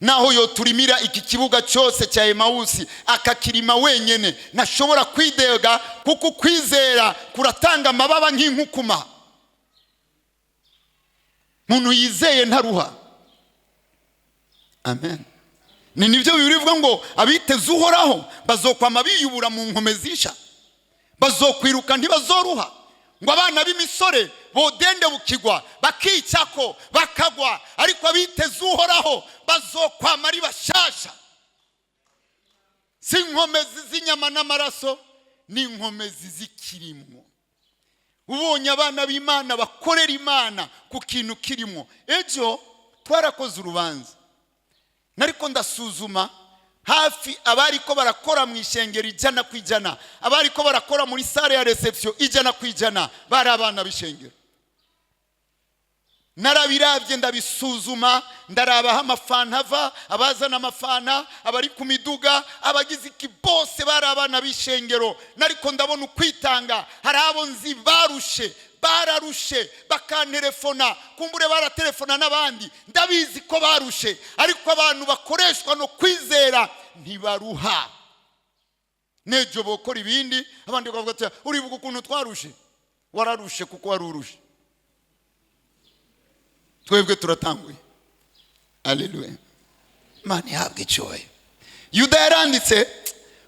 Naho yo turimira iki kibuga cyose cya Emausi akakirima wenyene, ntashobora kwidega kuko kwizera kuratanga amababa nk'inkukuma. Muntu yizeye ntaruha. Amen. Ni nibyo bivuga ngo abiteze Uhoraho bazokwama biyubura mu nkomezisha, bazokwiruka ntibazoruha. Ngo abana b'imisore bodende bukigwa bakicako bakagwa, ariko abiteze Uhoraho bazokwama ari bashasha. Si inkomezi z'inyama n'amaraso, ni inkomezi z'ikirimo. Ubonye abana b'Imana bakorera Imana ku kintu kirimo. Ejo twarakoze urubanza, nariko ndasuzuma hafi abariko barakora mu ishengero 100%, abariko barakora muri sale ya reception 100%, bari abana b'ishengero. Narabiravye ndabisuzuma, ndarabaha amafana ava, abazana amafana, abari ku miduga, abagize iki bose bari abana b'ishengero. Nariko ndabona ukwitanga. Hari abo nzi bararushe bakantelefona, kumbure baratelefona n'abandi, ndabizi ko barushe, ariko abantu bakoreshwa no kwizera ntibaruha. Nejo bokora ibindi, abandi bakavuga ati uribuka ukuntu twarushe. Wararushe kuko warurushe. Twebwe turatanguye. Haleluya. Mani habwe cyoye. Yuda yaranditse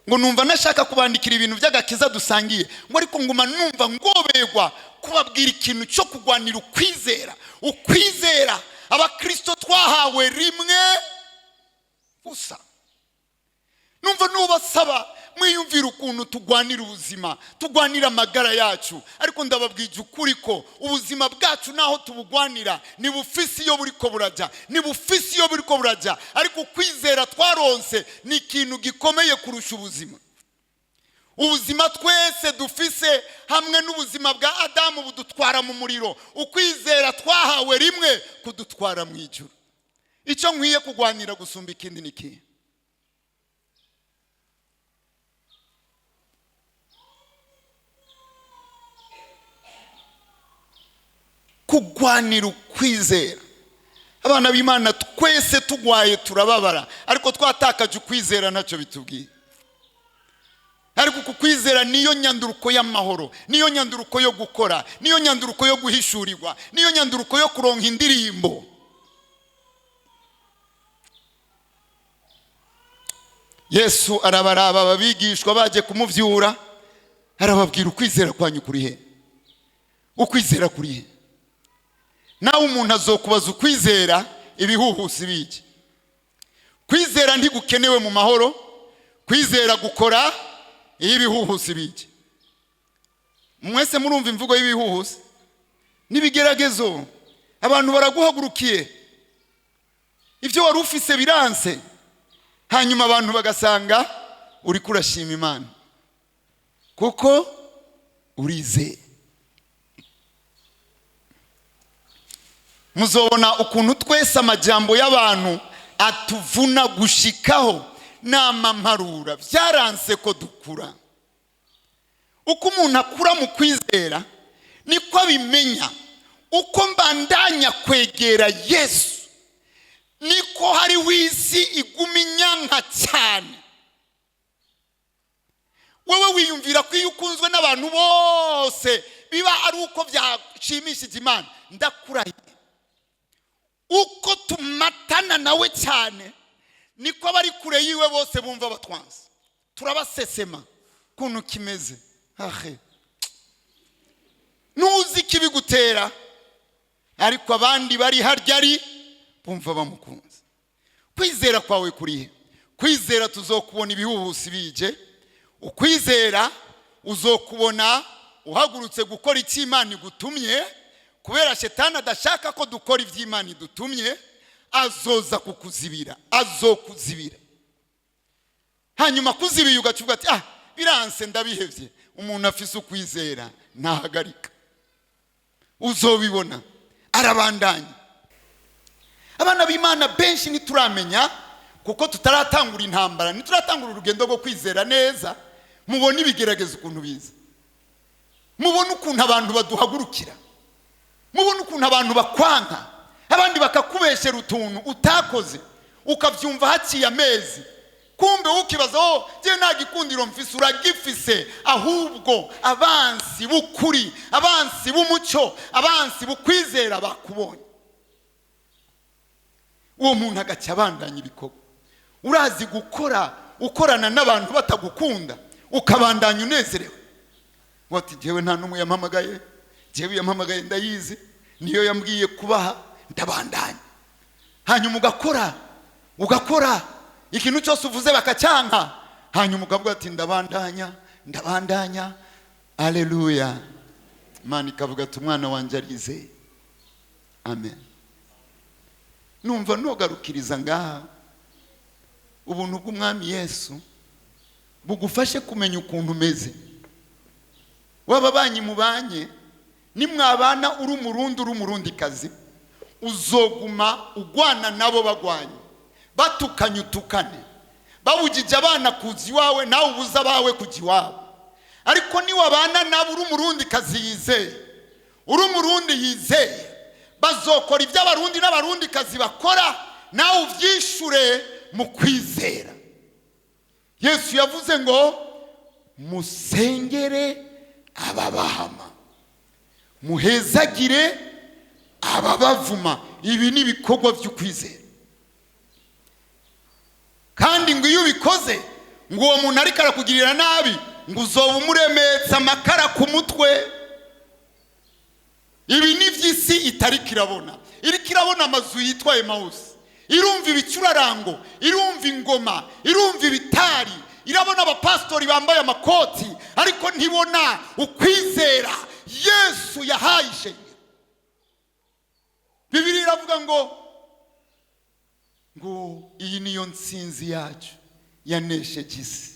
ngo numva nashaka kubandikira ibintu by'agakiza dusangiye, ngo ariko nguma numva ngobegwa kubabwira ikintu cyo kugwanira ukwizera. Ukwizera abakristo twahawe rimwe gusa. Numva nubasaba mwiyumvira ukuntu tugwanira ubuzima, tugwanira amagara yacu, ariko ndababwije ukuri ko ubuzima bwacu naho tubugwanira ni bufisi iyo buriko burajya, ariko kwizera twaronse ni ikintu gikomeye kurusha ubuzima. Ubuzima twese dufise hamwe n'ubuzima bwa Adamu budutwara mu muriro, ukwizera twahawe rimwe kudutwara mu ijuru. Icyo nkwiye kugwanira gusumba ikindi niki? Kugwanira ukwizera. Abana b'Imana twese tugwaye turababara, ariko twatakaje ukwizera ntacyo bitubwiye. Ariko kukwizera niyo nyanduruko y'amahoro, niyo nyanduruko yo gukora, niyo nyanduruko yo guhishurirwa, niyo nyanduruko yo kuronka indirimbo. Yesu arabaraba babigishwa baje kumuvyura, arababwira ukwizera kwanyu kuri he? Ukwizera kuri he? Nawe umuntu azokubaza ukwizera ibihuhusi biki. Kwizera ntigukenewe mu mahoro, kwizera gukora ibihuhusi biki. Mwese murumva imvugo y'ibihuhusi n'ibigeragezo, abantu baraguhagurukiye, ivyo wari ufise biranse, hanyuma abantu bagasanga uri kurashima Imana kuko urize. Muzobona ukuntu twese amajambo y'abantu atuvuna gushikaho n'amamparura byaranse ko dukura. Uko umuntu akura mu kwizera niko abimenya. Uko mbandanya kwegera Yesu niko hari wisi iguminyanka cyane. Wewe wiyumvira ko iyo ukunzwe n'abantu bose biba ari uko byashimishije Imana. Ndakurahiye uko tumatana nawe cyane niko bari kure yiwe bose bumva batwanze. Turabasesema kuntu kimeze. Nuzi kibigutera, ariko abandi bari harya ari bumva bamukunze. Kwizera kwawe kurihe? Kwizera tuzokubona ibihuhusi bije. Ukwizera uzokubona uhagurutse gukora icyo Imana igutumye, kubera Shetani adashaka ko dukora ivy'Imana idutumye, azoza kukuzibira, azokuzibira. Hanyuma kuzibiye ugacuvuga ati biranse ndabihevye. Umuntu afise ukwizera ntahagarika, uzobibona arabandanya. Abana b'Imana benshi nituramenya, kuko tutaratangura intambara, nituratangura urugendo rwo kwizera neza. Mubona ibigeragezo ukuntu biza, mubona ukuntu abantu baduhagurukira. mubona ukuntu abantu bakwanka, abandi bakakubeshera utuntu utakoze ukavyumva haciye amezi, kumbe ukibaza je nta gikundiro mfise, uragifise, ahubwo abansi b'ukuri, abansi b'umuco, abansi bukwizera bakubonye. Uwo muntu agaca abandanya ibikorwa. Urazi gukora, ukorana n'abantu batagukunda, ukabandanya unezerewe. Wati jewe nta numwe yampamagaye, jewe yampamagaye ndayizi, niyo yambwiye kubaha, ndabandanya. Hanyuma ugakora ikintu cyose uvuze bakacyanka, hanyuma ukavuga ati ndabandanya. Haleluya. Imana ikavuga ati umwana wanje arize. Amen. Numva nogarukiriza ngaha, ubuntu bw'umwami Yesu bugufashe kumenya ukuntu umeze. Wababanyi mubanye, nimwabana uri umurundi kazi, uzoguma ugwana nabo bagwanye, batukanye utukane, babujije abana kuzi wawe nawe ubuza bawe kuji wawe. Ariko ni wabana nabo uri umurundi kazi yizeye, uri umurundi yizeye, bazokora ibyo abarundi n'abarundi kazi bakora, nawe uvyishure mu kwizera. Yesu yavuze ngo musengere ababahama, muhezagire ababavuma. Ibi ni ibikorwa by'ukwizera. Kandi ngo iyo ubikoze, ngo uwo muntu ariko arakugirira nabi, ngo uzoba umuremetsa amakara ku mutwe. Ibi ni vy'isi itariko irabona. Iriko irabona amazu yitwa Emausi, irumva ibicurarango, irumva ingoma, irumva ibitari, irabona abapastori bambaye amakoti, ariko ntibona ukwizera Yesu yahaye ishengero. Bibiliya iravuga ngo iyi niyo ntsinzi yacu yanesheje isi,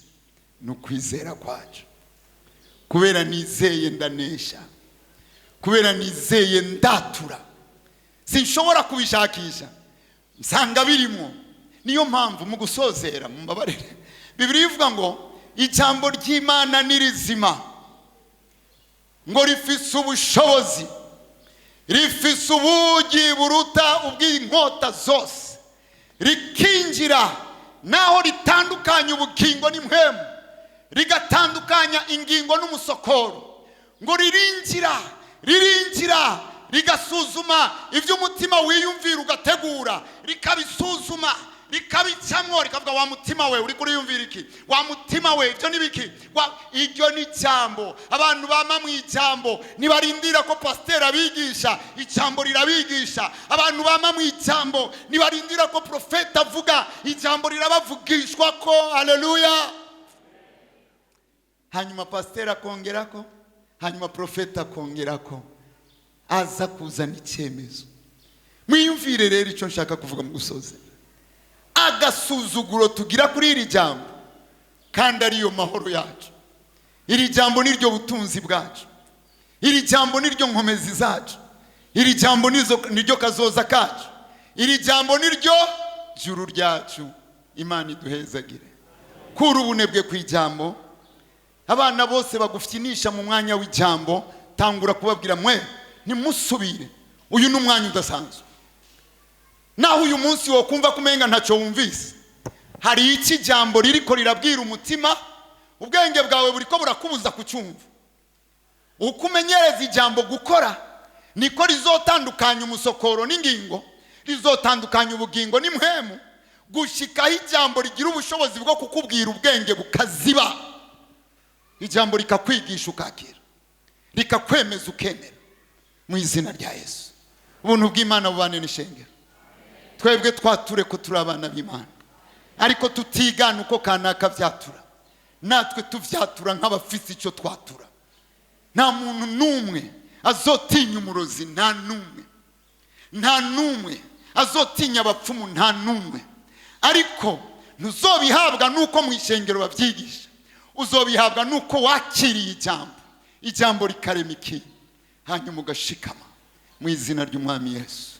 n'ukwizera kwacu. Kubera nizeye ndanesha, kubera nizeye ndatura, sinshobora kubishakisha, nsanga birimo. Niyo mpamvu mu gusozera mu mbabarire, Bibiliya ivuga ngo ijambo ry'Imana ni rizima, ngo rifise ubushobozi, rifise ubugi buruta ubw'inkota zose, rikinjira naho ritandukanya ubugingo n'impwemu, rigatandukanya ingingo n'umusokoro. Ngo ririnjira rigasuzuma ibyo umutima wiyumvira, ugategura, rikabisuzuma, rikabicamwo, rikavuga wa mutima we uri kuriyumvira iki, wa mutima we ibyo nibiki. Iryo ni jambo. Abantu bama mu ijambo nibarindira ko pasteur abigisha, ijambo rirabigisha. Abantu bama mu ijambo nibarindira ko profeta avuga, ijambo rirabavugishwa ko. Haleluya. Hanyuma pasteur akongerako, hanyuma profeta akongerako, aza kuzana icyemezo. Mwiyumvire rero icyo nshaka kuvuga mu gusoza. Agasuzuguro tugira kuri iri jambo, kandi ariyo mahoro yacu. Iri jambo niryo butunzi bwacu, iri jambo niryo nkomezi zacu, iri jambo niryo kazoza kacu, iri jambo niryo juru ryacu. Imana iduhezagire. Kura ubunebwe ku ijambo. Abana bose bagufyinisha mu mwanya w'ijambo, tangura kubabwira mwe nimusubire, uyu n'umwanya udasanzwe. Naho uyu munsi wo kumva kumenga ntacyo wumvise, hari iki jambo ririko rirabwira umutima, ubwenge bwawe buriko burakubuza kucyumva. Ukumenyereza ijambo gukora, niko rizotandukanya umusokoro n'ingingo, rizotandukanya ubugingo n'impwemu, gushika ijambo rigira ubushobozi bwo kukubwira ubwenge bukaziba. Ijambo rikakwigisha ukakira, rikakwemeza ukemera, mu izina rya Yesu. Ubuntu bw'Imana bubane n'ishengero. Twebwe twature ko turi abana b'Imana, ariko tutigana uko kanaka vyatura, natwe tuvyatura nk'abafise icyo twatura. Nta muntu numwe azotinya umurozi, nta numwe azotinya abapfumu, nta numwe. Ariko ntuzobihabwa nuko mu ishengero babyigisha, uzobihabwa nuko wakiriye ijambo rikarema iki, hanyuma ugashikama mu izina ry'umwami Yesu.